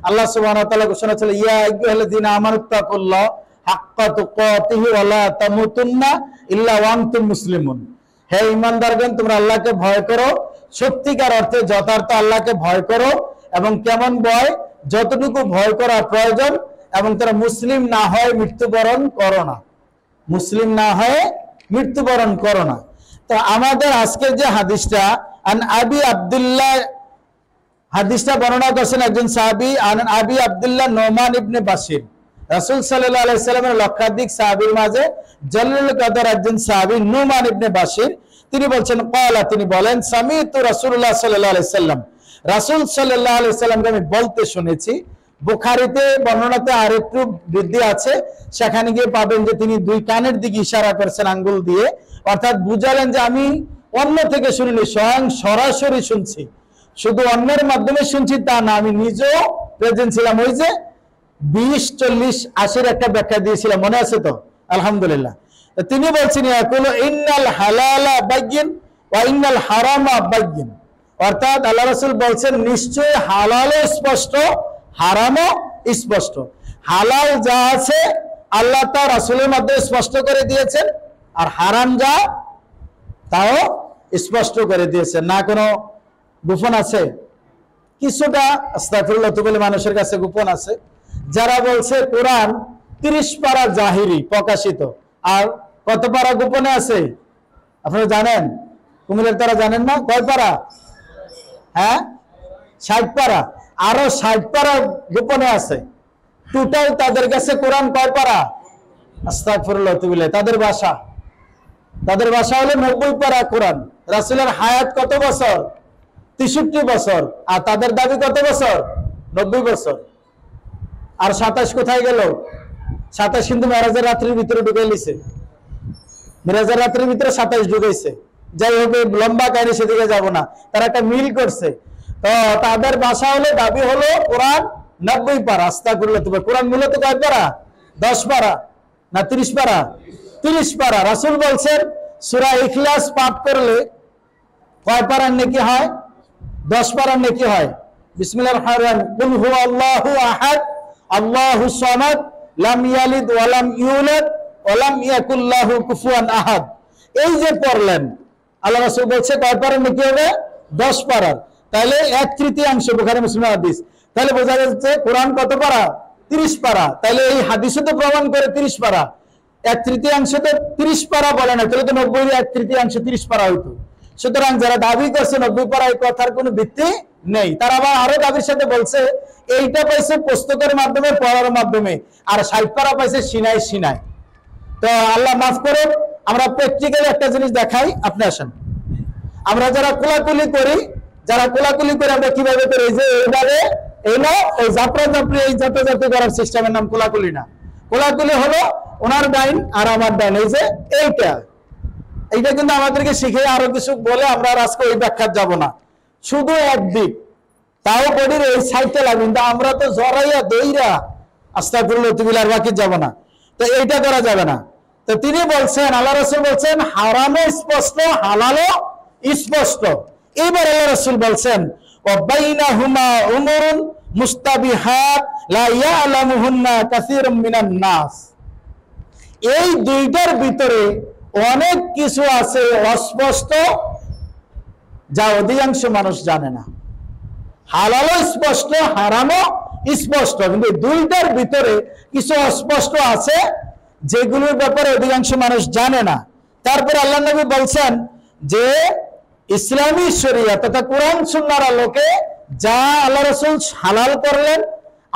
আল্লাহ সুবহানাহু ওয়া তাআলা ঘোষণা ছিল ইয়া আইয়ুহাল্লাযীনা আমানুত্তাকুল্লাহ হাক্কা তুকাতিহি ওয়া লা তামুতুন্না ইল্লা ওয়া আনতুম মুসলিমুন। হে ঈমানদারগণ, তোমরা আল্লাহকে ভয় করো, সত্যিকার অর্থে যথার্থ আল্লাহকে ভয় করো, এবং কেমন ভয়, যতটুকু ভয় করা প্রয়োজন, এবং তারা মুসলিম না হয় মৃত্যুবরণ করো না, মুসলিম না হয় মৃত্যুবরণ করো না। তো আমাদের আজকের যে হাদিসটা আন আবি আব্দুল্লাহ, হাদিসটা বর্ণনা করেছেন একজন সাহাবী, আন আবি আব্দুল্লাহ নোমান ইবনে বাশির। রাসূল সাল্লাল্লাহু আলাইহি সাল্লামের লক্ষাধিক সাহাবীর মাঝে জলিলুল কদর একজন সাহাবী নোমান ইবনে বাশির, তিনি বলছেন ক্বালা, তিনি বলেন সামিতু রাসূলুল্লাহ সাল্লাল্লাহু আলাইহি সাল্লাম, রাসূল সাল্লাল্লাহু আলাইহি সাল্লামকে আমি বলতে শুনেছি। বুখারীতে বর্ণনাতে আরেকটু বৃদ্ধি আছে, সেখানে গিয়ে পাবেন যে তিনি দুই কানের দিকে ইশারা করেছেন আঙ্গুল দিয়ে, অর্থাৎ বুঝালেন যে আমি অন্য থেকে শুনিনি, স্বয়ং সরাসরি শুনছি। শুধু অন্যের মাধ্যমে শুনছি তা না, আমি নিজেও প্রেজেন্ট ছিলাম। ওই যে 20, 40, 80 একটা ব্যাখ্যা দিয়েছিলাম, মনে আছে তো? আলহামদুলিল্লাহ। তিনি বলছেন ইয়াকুলু ইন্নাল হালালা বাইয়িন ওয়া ইন্নাল হারামা বাইয়িন, অর্থাৎ আল্লাহ রাসূল বলছেন নিশ্চয়ই হালালও স্পষ্ট, হারামও স্পষ্ট। হালাল যা আছে আল্লাহ তার রাসূলের মাধ্যমে স্পষ্ট করে দিয়েছেন, আর হারাম যা তাও স্পষ্ট করে দিয়েছেন, না কোনো গোপন আছে। কিছুটা আস্তাগফিরুল্লাহ বলে মানুষের কাছে গোপন আছে, যারা বলছে কোরআন 30 পারা জাহিরি প্রকাশিত, আর কত পারা গোপনে আছে আপনারা জানেন? কুমিরের তারা জানেন না? কয় পারা? হ্যাঁ, 60 পারা, আরো 60 পারা গোপনে আছে। টোটাল তাদের কাছে কোরআন কয় পারা? আস্তাগফিরুল্লাহ, তাদের ভাষা হলো 90 পারা কোরআন। রাসূলের হায়াত কত বছর? 63 বছর। আর তাদের দাবি কত বছর? 90 বছর। আর 27 কোথায় গেল? 27 কিন্তু মেরাজের রাত্রির ভিতরে ঢুকে নিছে, মেরাজের রাত্রির ভিতরে 27 ঢুকেছে। যাই হোক, লম্বা কাহিনী, সেদিকে যাব না। তারা একটা মিল করছে। তো তাদের ভাষা হলো, দাবি হলো কোরআন 90 পারা। আস্তাগফিরুল্লাহ, কোরআন মূলত কয় পারা? 10 পারা না 30 পারা? 30 পারা। রাসূল বলছেন সূরা ইখলাস পাঠ করলে কয় পারার নেকি হয়? 10 পারার নেকি হয়। বিসমিল্লাহির রহমানির রহিম, কুল হুয়াল্লাহু আহাদ আল্লাহুস সামাদ লাম ইয়ালিদ ওয়া লাম ইউলাদ ওয়া লাম ইয়াকুল লাহু কুফুয়ান আহাদ। এই যে পড়লেন, আল্লাহ রাসূল বলছে কয় পারার নেকি হবে? 10 পারার। তাহলে 1/3 বুখারী মুসলিমের হাদিস। তাহলে বোঝা যাচ্ছে কোরআন কত পারা? 30 পারা। তাহলে এই হাদিসে তো প্রমাণ করে 30 পারা। 1/3 তো 30 পারা বলে না, তাহলে তো 90 1/3 30 পারা হইতো। সুতরাং যারা দাবি করছে 90 পারা, এই কথার কোনো ভিত্তি নেই। তারা আবার আরো দাবির সাথে বলছে এইটা পাইছে পুস্তকের মাধ্যমে, পড়ার মাধ্যমে, আর 60 পারা পাইছে সিনাই। তো আল্লাহ মাফ করুন, আমরা প্র্যাকটিক্যালি একটা জিনিস দেখাই। আপনি আসেন, আমরা যারা কোলাকুলি করি আমরা কিভাবে করি? এই যে এইভাবে, এই না ওই জাপড়ি এই জাপড়ি করার সিস্টেমের নাম কোলাকুলি না। কোলাকুলি হলো ওনার ডাইন আর আমার ডাইন, এই যে এইটা কিন্তু আমাদেরকে শিখে আরো কিছু বলে, আমরা আর আজকে ওই ব্যাখ্যা যাব না। শুধু একদিক, তাও বডির এই সাইডটা লাগবে, কিন্তু আমরা তো জড়াইয়া দইরা আস্তাগফিরুল্লাহ আর বাকি যাব না। তো এইটা করা যাবে না। তো তিনি বলছেন, আল্লাহ রাসূল বলছেন হারামও স্পষ্ট, হালালও স্পষ্ট। এবার আল্লাহ রাসূল বলছেন ওয়া বাইনাহুমা উমুরুন মুস্তাবিহাত লা ইয়ালামুহুন্না কাসীরুম মিনান নাস। এই দুইটার ভিতরে অনেক কিছু আছে অস্পষ্ট, যা অধিকাংশ মানুষ জানে না। হালালও স্পষ্ট, হারামও স্পষ্ট, কিন্তু দুইটার ভিতরে কিছু অস্পষ্ট আছে যেগুলোর ব্যাপারে অধিকাংশ মানুষ জানে না। তারপরে আল্লাহ নবী বলছেন যে ইসলামী শরীয়ত তথা কোরআন সুন্নাহর আলোকে যা আল্লাহ রাসূল হালাল করলেন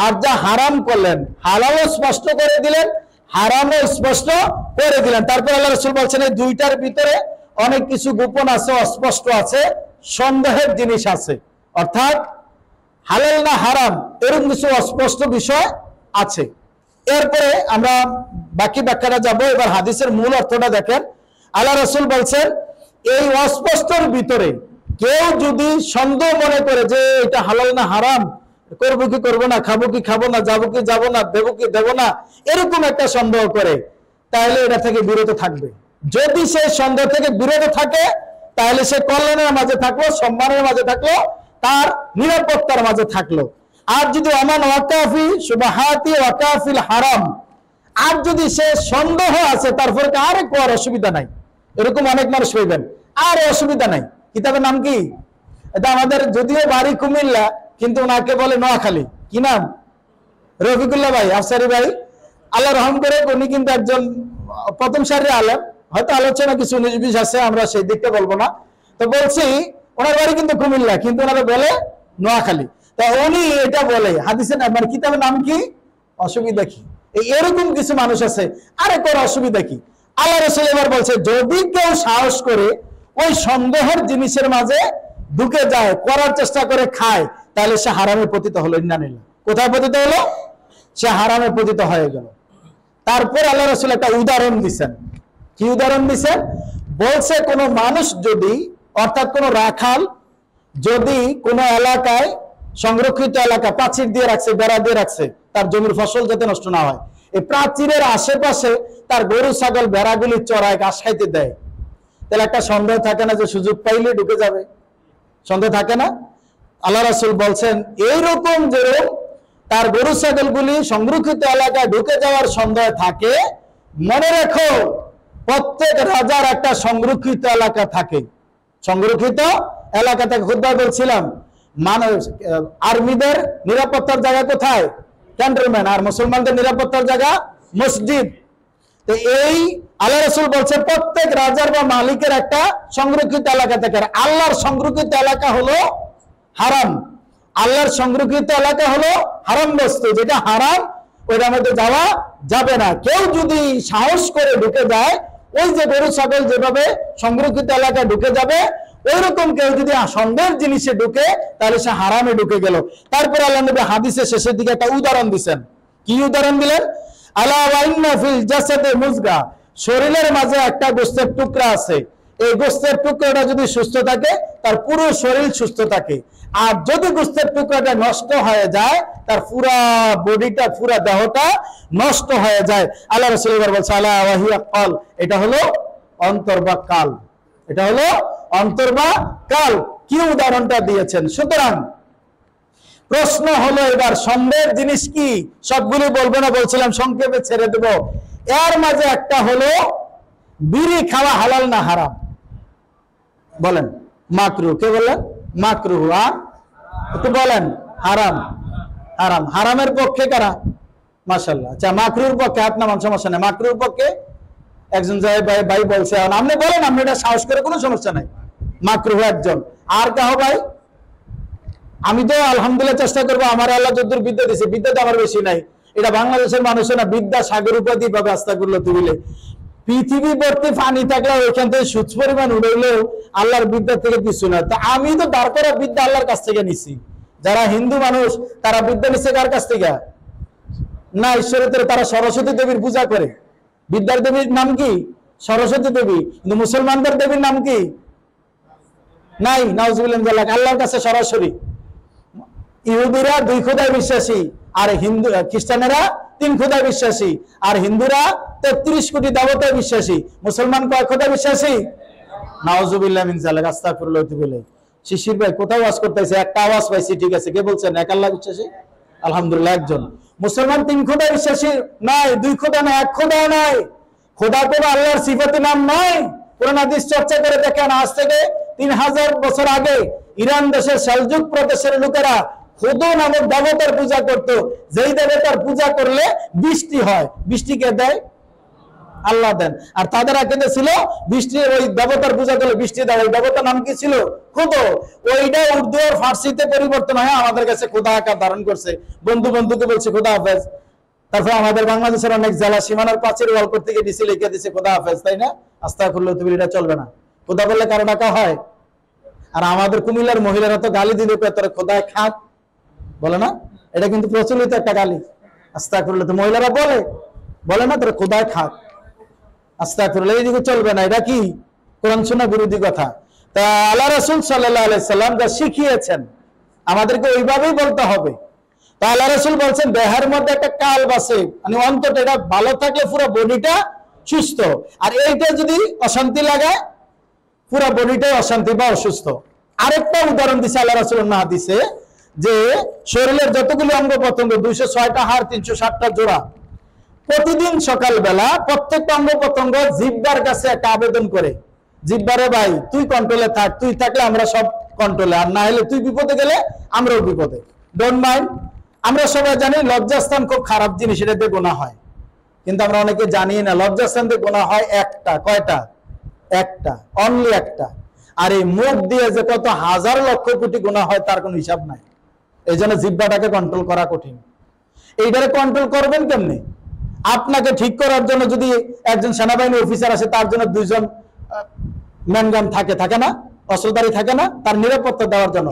আর যা হারাম করলেন, হালালও স্পষ্ট করে দিলেন, হারামও স্পষ্ট করে দিলেন। তারপর আল্লাহ রাসূল বলছেন এই দুইটার ভিতরে অনেক কিছু গোপন আছে, অস্পষ্ট আছে, সন্দেহের জিনিস আছে। অর্থাৎ হালাল না হারাম এরকম কিছু অস্পষ্ট বিষয় আছে। এরপরে আমরা বাকি ব্যাখ্যাটা যাব। এবার হাদিসের মূল অর্থটা দেখেন। আল্লাহ রাসূল বলছেন এই অস্পষ্টর ভিতরে কেউ যদি সন্দেহ মনে করে যে এটা হালাল না হারাম, করবো কি করবো না, খাবো কি খাবো না, যাবো কি যাবো না, দেবো কি দেবো না, এরকম একটা সন্দেহ করে, তাহলে এটা থেকে বিরত থাকবে। যদি সেই সন্দেহ থেকে বিরত থাকে, তাহলে সে কল্যাণের মাঝে থাকলো, সম্মানের মাঝে থাকলো, তার নিরাপত্তার মাঝে থাকলো। আর যদি ওমান ওয়াকাফি সুবাহাতি ওয়াকাফিল হারাম, আর যদি সে সন্দেহ আছে তারপরে আর কোয়ার অসুবিধা নাই, এরকম অনেক মানুষ পাইবেন, আর অসুবিধা নাই। কিতাবের নাম কি? এটা আমাদের যদিও বাড়ি কুমিল্লা, কিন্তু ওনাকে বলে নোয়াখালী। কি নাম? রফিকুল্লাহ ভাই, আফসারি ভাই, আল্লাহ রহম করে। উনি কিন্তু একজন প্রথম সারির আলেম, হয়তো আলোচনা কিছু 19-20 আছে, আমরা সেই দিকটা বলবো না। তো বলছি ওনার বাড়ি কিন্তু কুমিল্লা, কিন্তু ওনারা বলে নোয়াখালী। তা উনি এটা বলে হাদিসের মানে কিতাবের নাম কি? অসুবিধা কি? এরকম কিছু মানুষ আছে, আরে কোন অসুবিধা কি? আল্লাহ রাসূল এবার বলছে, যদি কেউ সাহস করে ওই সন্দেহের জিনিসের মাঝে ঢুকে যায়, করার চেষ্টা করে খায়, তাহলে সে হারামে পতিত হলো। ইন্নালিল্লাহ। কোথায় পতিত হলো? সে হারামে পতিত হয়ে গেল। তারপর আল্লাহ রাসূল একটা উদাহরণ দিচ্ছেন। কি উদাহরণ দিচ্ছেন? বলছে কোন মানুষ যদি, অর্থাৎ কোন রাখাল যদি কোন এলাকায়, সংরক্ষিত এলাকা প্রাচীর দিয়ে রাখছে, বেড়া দিয়ে রাখছে, তার জমির ফসল যাতে নষ্ট না হয়, এই প্রাচীরের আশেপাশে তার গরু ছাগল ভেড়াগুলি চড়ায়, ঘাস খাইতে দেয়, তাহলে একটা সন্দেহ থাকে না যে সুযোগ পাইলে ঢুকে যাবে? সন্দেহ থাকে না? আল্লাহ রাসূল বলছেন এইরকম যেরকম তার গরু ছাগলগুলি সংরক্ষিত এলাকায় ঢুকে যাওয়ার সন্দেহ থাকে, মনে রেখো প্রত্যেক রাজার একটা সংরক্ষিত এলাকা থাকে। সংরক্ষিত এলাকা থেকে খুতবায় বলছিলাম, মানুষ আর্মিদের নিরাপত্তার জায়গা কোথায়? ক্যান্টনমেন্ট। আর মুসলমানদের নিরাপত্তার জায়গা মসজিদ। তো এই আল্লাহ রাসূল বলছে প্রত্যেক রাজার বা মালিকের একটা সংরক্ষিত এলাকা থাকে। আল্লাহর সংরক্ষিত এলাকা হলো হারাম। আল্লাহর সংরক্ষিত এলাকা হলো হারাম বস্তু, যেটা হারাম ওইটার মধ্যে যাওয়া যাবে না। কেউ যদি সাহস করে ঢুকে যায়, ওই যে গরু ছাগল যেভাবে সংরক্ষিত এলাকায় ঢুকে যাবে, ওইরকম কেউ যদি সন্দেহের জিনিসে ঢুকে, তাহলে সে হারামে ঢুকে গেল। তারপর আল্লাহ নবী হাদিসের শেষের দিকে একটা উদাহরণ দিচ্ছেন। কি উদাহরণ দিলেন? আলা ওয়া ইন্না ফিল জাসাদে মুজগা, শরীরের মাঝে একটা গোশতের টুকরা আছে, এই গোশতের টুকরাটা যদি সুস্থ থাকে, তার পুরো শরীর সুস্থ থাকে। আর যদি গোশতের টুকরাটা নষ্ট হয়ে যায়, তার পুরা বডিটা, পুরা দেহটা নষ্ট হয়ে যায়। আল্লাহ রাসূল এবার বলছে আলা ওয়া হিয়া কাল, এটা হলো অন্তর বা কাল। এটা হলো অন্তর বা কাল। কি উদাহরণটা দিয়েছেন? সুতরাং প্রশ্ন হলো এবার সন্দেহের জিনিস কি? সবগুলো বলবো না, বলছিলাম সংক্ষেপে ছেড়ে দেব। এর মাঝে একটা হলো বিড়ি খাওয়া হালাল না হারাম? বলেন। মাকরুহ। কে বলেন? মাকরুহ। আর একটু বলেন হারাম। হারাম। হারামের পক্ষে কারা? মাশাআল্লাহ। আচ্ছা, মাকরুহর পক্ষে হাত নামান, সমস্যা নেই। মাকরুহর পক্ষে একজন ভাই বলছে, আপনি বলেন, আপনি এটা সাহস করে, কোনো সমস্যা নাই। মাকরুহ একজন। আর কাহ ভাই? আমি তো আলহামদুলিল্লাহ চেষ্টা করবো, আমার আল্লাহ যদ্দুর বিদ্যা দিছে, বিদ্যা তো আমার বেশি নাই। এটা বাংলাদেশের মানুষের না বিদ্যা সাগর উপাধি পাবে আস্তাগফিরুল্লাহ তুবিলে। পৃথিবী ভর্তি পানি থাকলে ওইখান থেকে সুচ পরিমাণ উড়াইলেও আল্লাহর বিদ্যা থেকে কিছু না। তা আমি তো দাঁড় করা বিদ্যা আল্লাহর কাছ থেকে নিছি। যারা হিন্দু মানুষ তারা বিদ্যা নিচ্ছে কার কাছ থেকে? না, ঈশ্বরের, তারা সরস্বতী দেবীর পূজা করে। বিদ্যার দেবীর নাম কি? সরস্বতী দেবী। কিন্তু মুসলমানদের দেবীর নাম কি? নাই। নাউজুবিল্লাহ। আল্লাহর কাছে সরাসরি। ইহুদিরা 2 খোদায় বিশ্বাসী, আর হিন্দু খ্রিস্টানেরা 3 খোদায় বিশ্বাসী, আর হিন্দুরা 33 কোটি দেবতায় বিশ্বাসী। মুসলমান কয় খোদায় বিশ্বাসী? নাউজুবিল্লাহ মিন যালিক। আস্তাগফিরুল্লাহ বলে শিশির ভাই কোথাও ওয়াজ করতেছে, একটা আওয়াজ পাইছি, ঠিক আছে। কে বলছেন? এক আল্লাহ বিশ্বাসী? আলহামদুলিল্লাহ একজন। মুসলমান 3 খোদায় বিশ্বাসী নাই, 2 খোদা নাই, 1 খোদা নাই। খোদা কোনো আল্লাহর সিফাতে নাম নাই। কোরআন হাদিস চর্চা করে দেখেন, আজ থেকে 3000 বছর আগে ইরান দেশের সেলজুক প্রদেশের লোকেরা খুদু নামক দেবতার পূজা করত। যেই দেবতার পূজা করলে বৃষ্টি হয়। বৃষ্টি কে দেয়? আল্লাহ দেন। আর তাদের আকিদা ছিল বৃষ্টি, ওই দেবতার পূজা করলে বৃষ্টি দেয়। ওই দেবতার নাম কি ছিল? খুদু। ওইটা উর্দু আর ফার্সিতে পরিবর্তন হয়, আমাদের কাছে খোদা আকার ধারণ করছে। বন্ধুকে বলছে খোদা হাফেজ। তারপর আমাদের বাংলাদেশের অনেক জেলা সীমানার প্রাচীর ওয়াল করতে গিয়ে ডিসি লিখে দিছে খোদা হাফেজ, তাই না? আস্তাগফিরুল্লাহ, তুমি এটা চলবে না। খোদা বললে কারো ডাকা হয়? আর আমাদের কুমিল্লার মহিলারা তো গালি দিলে তোর খোদায় খাক বলে না, এটা কিন্তু প্রচলিত একটা গালি। আস্তাগফিরুল্লাহ। তো মহিলারা বলে না তোর খোদায় খাক। আস্তাগফিরুল্লাহ। এইদিকে চলবে না, এটা কি কোরআন সুন্নাহ বিরোধী কথা। তা আল্লাহ রাসূল সাল্লাল্লাহু আলাইহি সাল্লাম যা শিখিয়েছেন আমাদেরকে ওইভাবেই বলতে হবে। তা আল্লাহ রাসূল বলছেন দেহের মধ্যে একটা কাল আছে, মানে অন্তরটা এটা ভালো থাকলে পুরো বডিটা সুস্থ, আর এইটা যদি অশান্তি লাগায় পুরো বডিটাই অশান্তি বা অসুস্থ। আরেকটা উদাহরণ দিছে আল্লাহ রাসূল হাদিসে, যে শরীরের যতগুলো অঙ্গ প্রত্যঙ্গ 206টা হাড় 360টা জোড়া, প্রতিদিন সকালবেলা প্রত্যেকটা অঙ্গ প্রত্যঙ্গ জিহ্বার কাছে একটা আবেদন করে, জিহ্বারে ভাই তুই কন্ট্রোলে থাক, তুই থাকলে আমরা সব কন্ট্রোলে, আর না হলে তুই বিপদে গেলে আমরাও বিপদে, ডোন্ট মাইন্ড। আমরা সবাই জানি লজ্জাস্থান খুব খারাপ জিনিস, এটাতে গোনা হয়, কিন্তু আমরা অনেকে জানি না লজ্জাস্থান দিয়ে গোনা হয় একটা। কয়টা? একটা, অনলি একটা। আর এই মুখ দিয়ে যে কত হাজার লক্ষ কোটি গোনা হয় তার কোনো হিসাব নাই। এই জন্য জিহ্বাটাকে কন্ট্রোল করা কঠিন। এইটারে কন্ট্রোল করবেন কেমনে? আপনাকে ঠিক করার জন্য যদি একজন সেনাবাহিনী অফিসার আসে, তার জন্য 2জন ম্যানগান থাকে না, অস্ত্রধারী থাকে না, তার নিরাপত্তা দেওয়ার জন্য।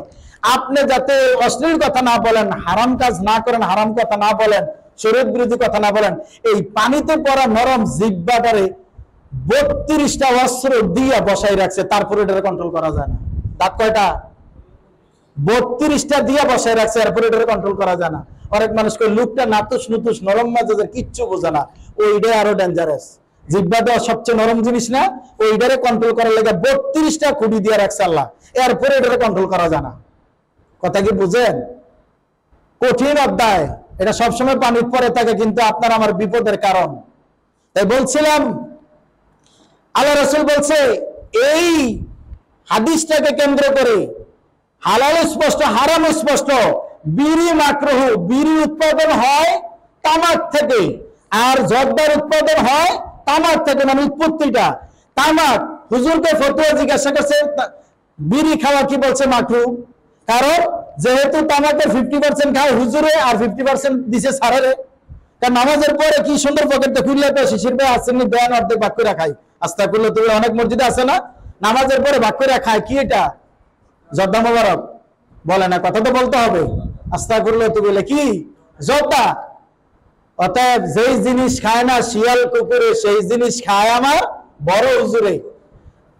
আপনি যাতে অশ্লীল কথা না বলেন, হারাম কাজ না করেন, হারাম কথা না বলেন, শরীয়ত বিরোধী কথা না বলেন, এই পানিতে পড়া নরম জিহ্বাটারে 32টা অস্ত্র দিয়ে বসাই রাখছে, তারপরে এটা কন্ট্রোল করা যায় না। দাঁত কয়টা? 32টা দিয়ে বসাই রাখছে, এরপরে এটা কন্ট্রোল করা যায় না। অনেক মানুষকে লুকটা নাতুস নুতুস নরম মেজাজের, কিচ্ছু বোঝে না, ওইটাই আরো ডেঞ্জারাস। জিহ্বাটা সবচেয়ে নরম জিনিস না, ওইটারে কন্ট্রোল করার লেগে 32টা খুঁটি দিয়ে রাখছে আল্লাহ, এরপরে এটারে কন্ট্রোল করা যায় না। কথা কি বুঝেন? কঠিন অধ্যায়, এটা সবসময় পানির পরে থাকে, কিন্তু আপনার আমার বিপদের কারণ। তাই বলছিলাম, আল্লাহ রাসূল বলছে এই হাদিসটাকে কেন্দ্র করে হালাল স্পষ্ট, হারাম স্পষ্ট। বিড়ি মাকরুহ, বিড়ি উৎপাদন হয় তামাক থেকে, আর জর্দার উৎপাদন হয় তামাক থেকে, মানে উৎপত্তিটা তামাক। হুজুরকে ফতোয়া জিজ্ঞাসা করছে বিড়ি খাওয়া কি, বলছে মাকরুহ। কারণ যেহেতু তামাকের 50% খায় হুজুরে, আর 50% দিছে সারারে। কারণ নামাজের পরে কি সুন্দর পকেটটা খুললে তো শিশির ভাই আসেননি, দেন অর্ধেক ভাগ করে খাই। আস্তাগফিরুল্লাহ, তুমি অনেক মসজিদে আছে না নামাজের পরে ভাগ করে খায়, কি এটা? জর্দা মোবারক বলে না, কথা তো বলতে হবে। আস্তাগফিরুল্লাহ তুমি বলে কি? জর্দা। অতএব যেই জিনিস খায় না শিয়াল কুকুরে, সেই জিনিস খায় আমার বড় হুজুরে।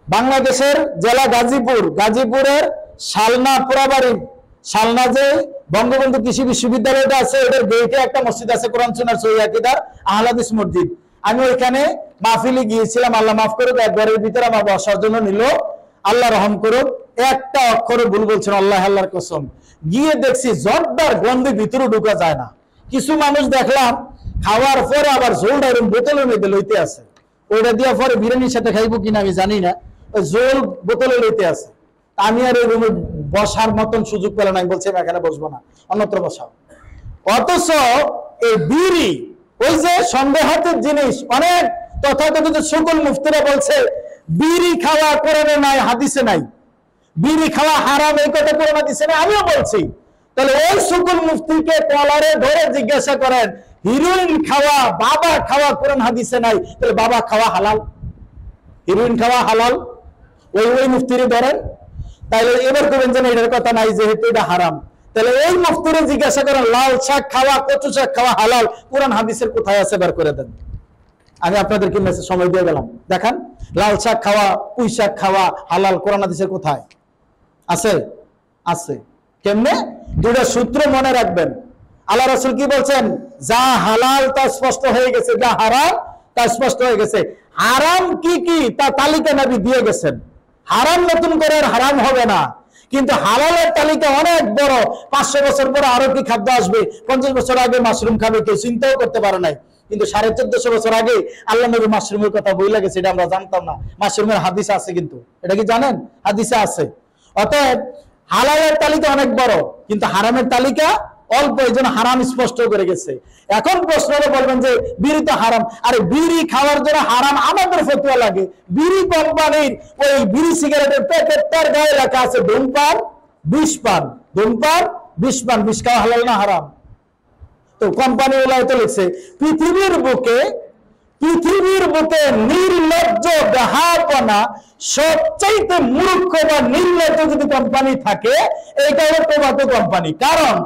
বাংলাদেশের জেলা গাজীপুর, গাজীপুরের শালনা পোড়াবাড়ি, শালনা যে বঙ্গবন্ধু কৃষি বিশ্ববিদ্যালয়টা আছে, ওদের গেটে একটা মসজিদ আছে, কোরআন সুন্নাহর সহিহ আকীদার আহলে হাদিস মসজিদ। আমি ওইখানে মাহফিলে গিয়েছিলাম, আল্লাহ মাফ করুক, একবারের ভিতরে আমার বসার জন্য নিল, আল্লাহ রহম করুক, একটা অক্ষরে ভুল বলছেন, আল্লাহর কসম। গিয়ে দেখছি জর্দার গন্ধে ভিতরে ঢুকা যায় না। কিছু মানুষ দেখলাম খাওয়ার পরে আবার ঝোলটা এরকম বোতলের মধ্যে লইতে আছে, ওইটা দিয়ে পরে বিরিয়ানির সাথে খাইবো কিনা আমি জানি না, ওই ঝোল বোতলে লইতে আছে। আমি আর ওই রুমে বসার মতন সুযোগ পেলাম না, আমি বলছি এখানে বসবো না, অন্যত্র বসাও। অথচ এই বিড়ি, ওই যে সন্দেহাতের জিনিস, অনেক তথাকথিত সকল মুফতিরা বলছে বিড়ি খাওয়া কোরআনে নাই, হাদিসে নাই, বিড়ি খাওয়া হারাম, এই কথা কোরআন হাদিসে নাই, আমিও বলছি। তাহলে ওই সকল মুফতিকে কলারে ধরে জিজ্ঞাসা করেন, হিরোইন খাওয়া, বাবা খাওয়া কোরআন হাদিসে নাই, তাহলে বাবা খাওয়া হালাল, হিরোইন খাওয়া হালাল, ওই মুফতিরে ধরেন। তাইলে এবার করবেন যেন এটার কথা নাই, যেহেতু এটা হারাম। তাহলে এই মুফতিরে জিজ্ঞাসা করেন লাল শাক খাওয়া, কচু শাক খাওয়া হালাল, কোরআন হাদিসের কোথায় আছে বের করে দেন। আমি আপনাদেরকে মেসেজ সময় দিয়ে গেলাম, দেখান লাল শাক খাওয়া, পুঁই শাক খাওয়া হালাল, কোরআন হাদিসের কোথায় আছে? আছে। কেমনে? দুটো সূত্র মনে রাখবেন। আল্লাহ রাসূল কি বলছেন? যা হালাল তা স্পষ্ট হয়ে গেছে, যা হারাম তা স্পষ্ট হয়ে গেছে। হারাম কি কি তা তালিকা নবী দিয়ে গেছেন। হারাম নতুন করে আর হারাম হবে না, কিন্তু হালালের তালিকা অনেক বড়। 500 বছর পরে আরো কি খাদ্য আসবে, 50 বছর আগে মাশরুম খাবে, কেউ চিন্তাও করতে পারে নাই। কিন্তু 1450 বছর আগে আল্লাহ নবী মাশরুমের কথা বইলা গেছে, এটা আমরা জানতাম না। মাশরুমের হাদিস আছে, কিন্তু এটা কি জানেন? হাদিসে আছে। অতএব হালালের তালিকা অনেক বড়, কিন্তু হারামের তালিকা অল্প, এই জন্য হারাম স্পষ্ট করে গেছে। এখন প্রশ্ন বলবেন যে বিড়ি তো হারাম, আরে বিড়ি খাওয়ার জন্য হারাম আমাদের ফতোয়া লাগে। বিড়ি কোম্পানির ওই বিড়ি সিগারেটের প্যাকেটটার গায়ে লেখা আছে ধূমপান বিষ পান, ধূমপান বিষ পান, বিষ খাওয়া হালাল না হারাম? তো কোম্পানি ওলাই তো লিখছে পৃথিবীর বুকে নির্লজ্জ বেহায়াপনা, সবচাইতে মূর্খ বা নির্লজ্জ যদি কোম্পানি থাকে, এটা হলো টোবাকো কোম্পানি। কারণ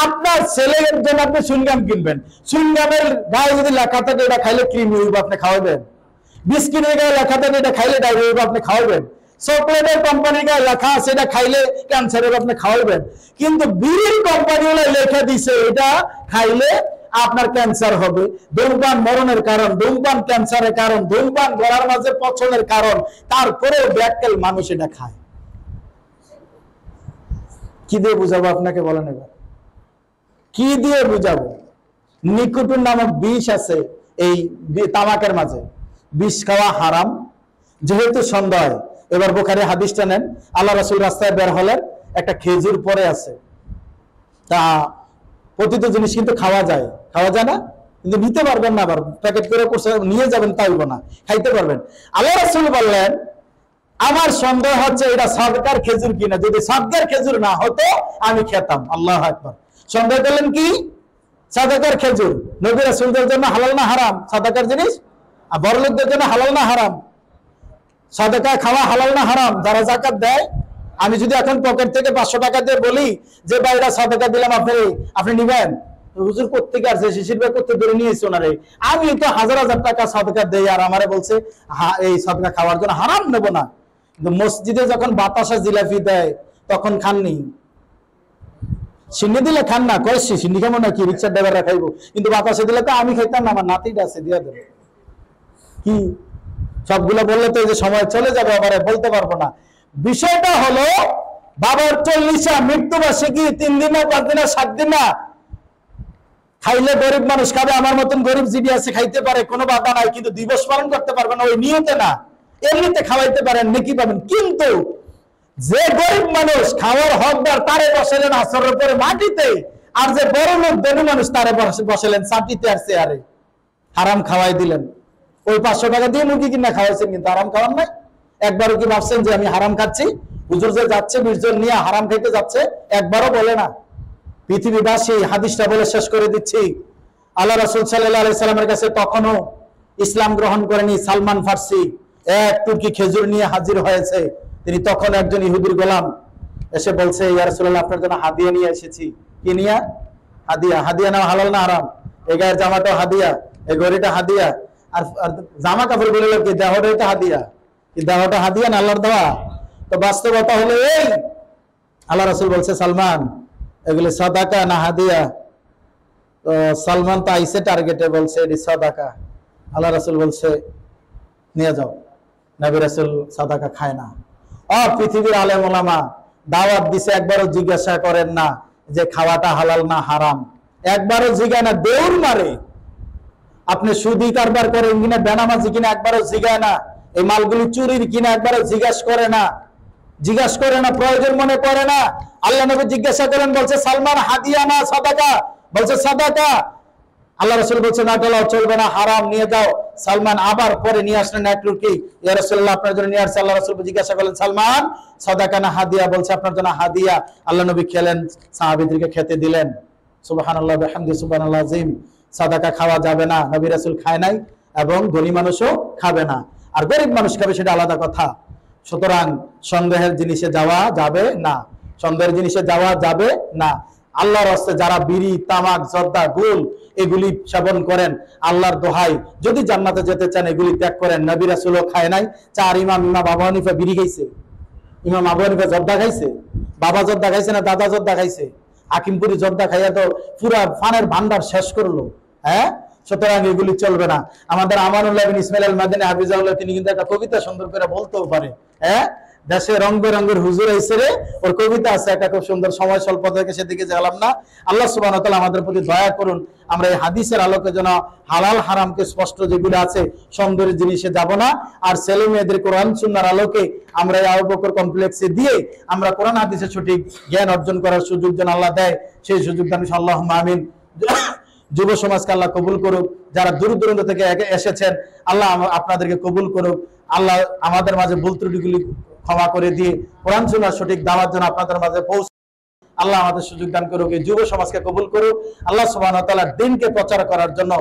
আপনার ছেলের জন্য আপনি সুইংগাম কিনবেন, সুইংগামের গায়ে যদি লেখা থাকে এটা খাইলে ক্রিমি হইব, আপনি খাওয়াবেন। বিস্কিটের গায়ে লেখা থাকে এটা খাইলে ডায়রিয়া হইব, আপনি খাওয়াবেন। চকলেটের কোম্পানির গায়ে লেখা আছে এটা খাইলে ক্যান্সার হবে, আপনি খাওয়াবেন। কিন্তু বিড়ির কোম্পানি লেখা দিছে এটা খাইলে আপনার ক্যান্সার হবে। ধূমপান মরণের কারণ, ধূমপান ক্যান্সারের কারণ, ধূমপান গলার মাঝে পচনের কারণ, তারপরেও ব্যাককেল মানুষ এটা খায়। কি দিয়ে বুঝাবো আপনাকে বলেন এবার, কি দিয়ে বুঝাবো? নিকোটিন নামক বিষ আছে এই তামাকের মাঝে, বিষ খাওয়া হারাম। যেহেতু সন্দেহ হয়, এবার বুখারী হাদিসটা নেন, আল্লাহ রাসূল রাস্তায় বের হলেন, একটা খেজুর পরে আছে, তা প্রতিটা জিনিস কিন্তু খাওয়া যায় না, কিন্তু নিতে পারবেন না, আবার প্যাকেট করে নিয়ে যাবেন তাইব না, খাইতে পারবেন। আল্লাহ রাসূল বললেন আমার সন্দেহ হচ্ছে এটা সাদকার খেজুর কিনা, যদি সাদকার খেজুর না হতো আমি খেতাম। আল্লাহু আকবার। সন্দেহ করলেন কি? সাদাকার খেজুর। নবী রাসূলদের জন্য হালাল না হারাম সাদাকার জিনিস? আর বড়লোকদের জন্য হালাল না হারাম? সাদাকা খাওয়া হালাল না হারাম? যারা যাকাত দেয়, আমি যদি এখন পকেট থেকে 500 টাকা দিয়ে বলি যে ভাই এটা সাদাকা দিলাম, আপনি নিবেন? হুজুর কোত্থেকে আসছে, শিশির ভাই কোত্থেকে ধরে নিয়েছে ওনারে, আমি তো হাজার হাজার টাকা সাদাকা দেই, আর আমারে বলছে এই সাদাকা খাওয়ার জন্য হারাম নেব না। কিন্তু মসজিদে যখন বাতাসা জিলাপি দেয় তখন খাননি, সিন্নি দিলে খান না, কয়েছি সিন্নি খাবো নাকি, রিক্সার ড্রাইভাররা খাইবো, কিন্তু বাতাসে দিলে তো আমি খাইতাম না, আমার নাতিটা আছে দিয়ে দেবে। কি সবগুলো বললে তো এই যে সময় চলে যাবে, আবার বলতে পারবো না। বিষয়টা হলো বাবার 40 মৃত্যুবার্ষিকী 3 দিন না 5 দিন না 7 দিন না খাইলে গরিব মানুষ খাবে, আমার মতন গরিব জিডি আছে খাইতে পারে, কোনো বাধা নাই, কিন্তু দিবস পালন করতে পারবে না ওই নিয়তে না, এমনিতে খাওয়াইতে পারেন, নেকি পাবেন। কিন্তু যে গরিব মানুষ খাওয়ার হকদার তারে বসালেন আসরের পরে মাটিতে, আর যে বড় লোক ধনী মানুষ তারে বসালেন চাটিতে আর চেয়ারে, হারাম খাওয়াই দিলেন। ওই 500 টাকা দিয়ে মুরগি কিনা খাওয়াইছেন, কিন্তু হারাম খাওয়ান নাই। একবারও কি ভাবছেন যে আমি হারাম খাচ্ছি? হুজুর যে যাচ্ছে 20 জন নিয়ে হারাম খাইতে যাচ্ছে, একবারও বলে না। পৃথিবীবাসী হাদিসটা বলে শেষ করে দিচ্ছি, আল্লাহ রাসূল সাল্লাল্লাহু আলাইহি সাল্লামের কাছে তখনও ইসলাম গ্রহণ করেনি সালমান ফার্সি, এক টুকি খেজুর নিয়ে হাজির হয়েছে। তিনি তখন একজন ইহুদির গোলাম, এসে বলছে ইয়া রাসূলুল্লাহ আপনার জন্য হাদিয়া নিয়ে এসেছি। কি নিয়া? হাদিয়া। হাদিয়া নাও হালাল না হারাম? এই গায়ের জামাটাও হাদিয়া, এই ঘড়িটা হাদিয়া, আর জামা কাপড় বলে কি দেহটাই তো হাদিয়া, কি দেহটা হাদিয়া না আল্লাহর দেওয়া? তো বাস্তবতা হলো এই, আল্লাহ রাসূল বলছে সালমান এগুলি সাদাকা না হাদিয়া? তো সালমান তো আইসে টার্গেটে, বলছে এটি সাদাকা। আল্লাহ রাসূল বলছে নিয়ে যাও। নবী রাসূল সাদাকা খায় না। পৃথিবীর আলেম ওলামা দাওয়াত দিছে, একবারও জিজ্ঞাসা করেন না যে খাওয়াটা হালাল না হারাম, একবারও জিজ্ঞাসা না, দৌড় মারে। আপনি সুদি কারবার করেন কিনা, বেনামাজি কিনা, একবারও জিজ্ঞাসা না। এই মালগুলি চুরির কিনা, একবারও জিজ্ঞাসা করে না, প্রয়োজন মনে করে না। আল্লাহ নবী জিজ্ঞাসা করেন, বলছে সালমান হাদিয়া না সাদাকা? বলছে সাদাকা। আল্লাহ রাসূল বলছে না এটা চলবে না, হারাম, নিয়ে যাও। সালমান আবার পরে নিয়ে আসলেন এক টুকরি, ইয়া রাসূলুল্লাহ আপনার জন্য নিয়ে আসছে। আল্লাহ রাসূল জিজ্ঞাসা করলেন সালমান সাদাকা না হাদিয়া? বলছে আপনার জন্য হাদিয়া। আল্লাহ নবী খেলেন, সাহাবীদেরকে খেতে দিলেন। সুবহানাল্লাহ বিহামদি সুবহানাল্লাহ আযীম। সাদাকা খাওয়া যাবে না, নবী রাসূল খায় নাই, এবং ধনী মানুষও খাবে না, আর গরিব মানুষ খাবে সেটা আলাদা কথা। সুতরাং সন্দেহের জিনিসে যাওয়া যাবে না, সন্দেহের জিনিসে যাওয়া যাবে না। আল্লাহর রাস্তে যারা বিড়ি, তামাক, জর্দা, গুল এগুলি সেবন করেন, আল্লাহর দোহাই যদি জান্নাতে যেতে চান এগুলি ত্যাগ করেন। নবী রাসূলও খায় নাই। ইমাম আবু হানিফা বিড়ি খাইছে, ইমাম আবু হানিফা জর্দা খাইছে, বাবা জর্দা খাইছে না দাদা জর্দা খাইছে? হাকিমপুরি জর্দা খাইয়া তো পুরা ফানের ভান্ডার শেষ করলো। হ্যাঁ, সুতরাং এগুলি চলবে না। আমাদের আমানুল্লাহ বিন ইসমাইল আল মাদানী হাফিজাহুল্লাহ তিনি কিন্তু একটা কবিতা সুন্দর করে বলতেও পারে। হ্যাঁ, দেশে রং বেরঙের হুজুর আইছে রে, ওর কবিতা আছে একটা খুব সুন্দর। সময় স্বল্প থেকে সেদিকে গেলাম না। আল্লাহ সুবহানাহু ওয়া তাআলা আমাদের প্রতি দয়া করুন, আমরা এই হাদিসের আলোকে যেন হালাল হারামকে স্পষ্ট যেগুলো আছে সন্দেহের জিনিসে যাব না। আর ছেলে মেয়েদের কোরআন সুন্নাহর আলোকে আমরা এই আবু বকর কমপ্লেক্সে দিয়ে আমরা কোরআন হাদিসের সঠিক জ্ঞান অর্জন করার সুযোগ যেন আল্লাহ দেয়, সেই সুযোগ দান আল্লাহুম্মা আমিন। যুব সমাজকে আল্লাহ কবুল করুক, যারা দূর দূরান্ত থেকে এসেছেন আল্লাহ আপনাদেরকে কবুল করুক। আল্লাহ আমাদের মাঝে ভুল ত্রুটিগুলি ক্ষমা করে দিয়ে কোরআন সুন্নাহর সঠিক দাওয়াত যেন আপনাদের মাঝে পৌঁছে আল্লাহ আমাদের সুযোগ দান করুক। এই যুব সমাজকে কবুল করুক। আল্লাহ সুবহানাহু ওয়া তাআলার দ্বীনকে প্রচার করার জন্য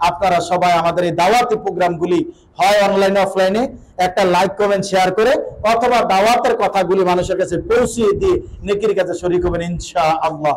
আপনারা সবাই আমাদের এই দাওয়াতি প্রোগ্রামগুলি হয় অনলাইনে অফলাইনে একটা লাইক কমেন্ট শেয়ার করে, অথবা দাওয়াতের কথাগুলি মানুষের কাছে পৌঁছিয়ে দিয়ে নেকির কাছে শরীক হবেন ইনশাআল্লাহ।